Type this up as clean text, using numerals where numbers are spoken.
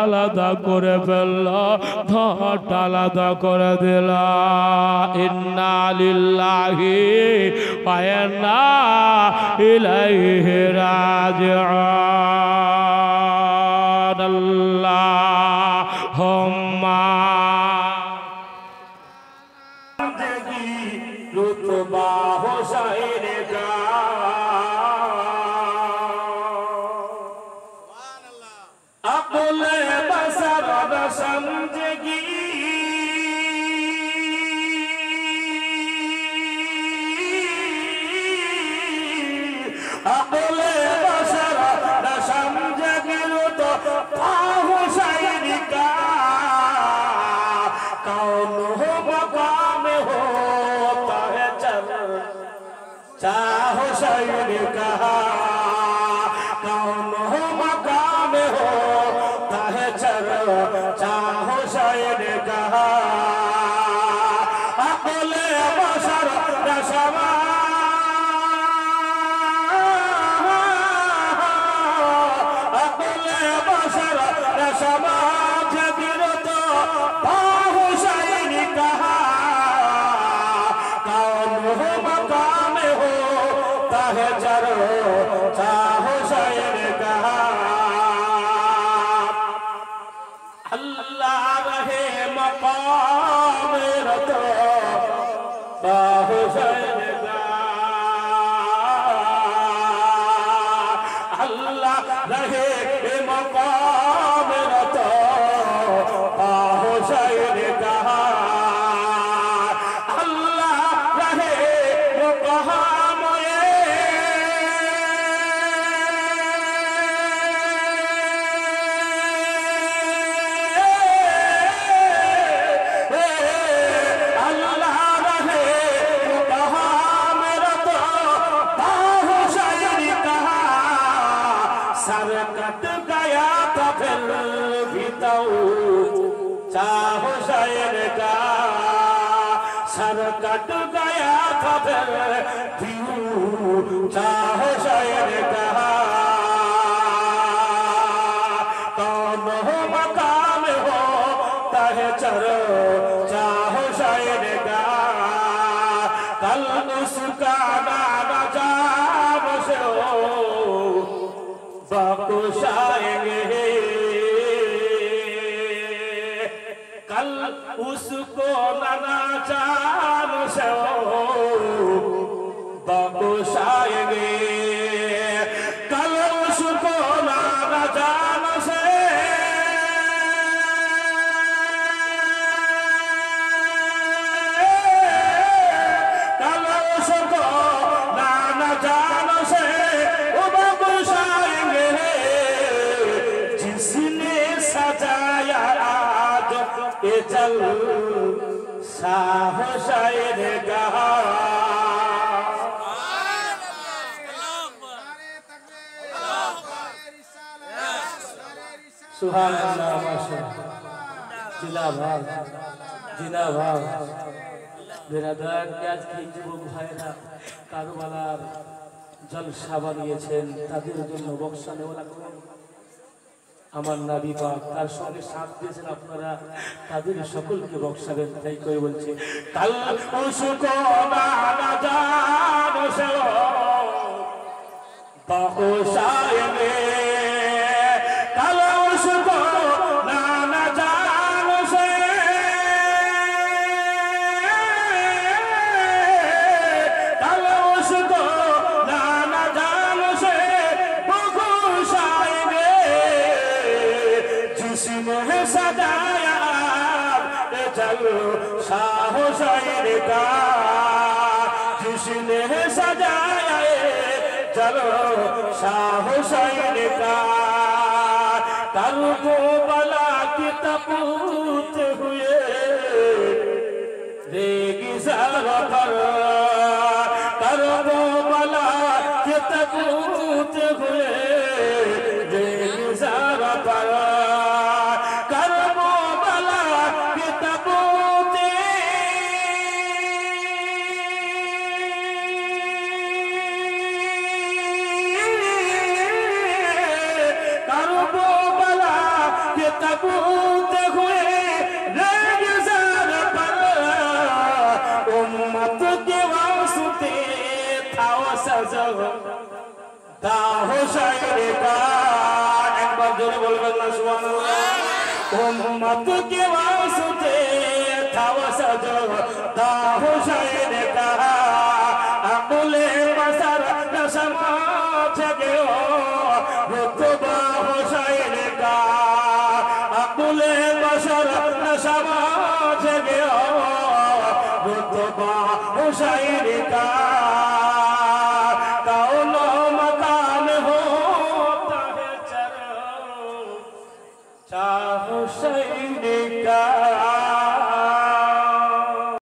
আলাদা করে ফেলল, ধোঁয়াটা আলাদা করে দিল। ইন্না লিল্লাহি ওয়া ইন্না ইলাইহি রাজিউন। আল্লাহুম্মা रुतबा हो शायर का अकुल बसर समझगी अकुल बसर समझगी रुतबा हो शायर का कौन हो मकाम हो चाहो शायर कहा कौन हो मकाम हो ताहे चलो चाहो शायर कहा अकुले बशर रसमा अकुले बशर रसमा जबीर तो बाहु शायर कहा कौन हो मकाम ताहे चलो चाहो शायर कहा अल्लाह रहे मकाम रतो बाहु शायर का अल्लाह रहे मकाम रतो बाहु शायर कहा अल्लाह रहे मकाम सर कट गया था फिर भी तो चाहो शायर का सर कट गया था फिर भी चाहो शायर का कौन हो मकाम हो ताहे चलो चाहो शायर का कल उसका नाना जाम से हो बकुशाएंगे कल उसको नाना जान से बकुशाएंगे कल उसको नाना जान से कल उसको नाना जान से चल शाह शायर कहा सुभान अल्लाह माशाअल्लाह जिला भाव जिना भाव बिरादर आज की যুবক ভাইরা কারবালার জলসা বানিয়েছেন তাদের জন্য বক্সা নেওয়া করুন আমার নবী পাক তার সঙ্গে সাথ দিয়েছেন আপনারা তাদের সকলকে বক্সাবেন তাই করে বলছে কাল উসকো না জানো সে বকুশায়েঙ্গে কাল উসকো না জানো সে কাল উসকো না জানো সে বকুশায়েঙ্गे जिसने सजाया चलो शाह शायर का जिसने सजाया चलो शाह शायर का कल को बला की तपूत हुए रेगी सारा पर कल को बला की तपूत हुए रेगी सारा पर रे का एक बार जोर बोलबेन ना सुबहानाल्लाह उम्मत के वास्ते था सजो दा हुसैन का अकुले बसर नशमा जगो रुतबा हुसैन का अकुले बसर नशमा जगो रुतबा हुसैन का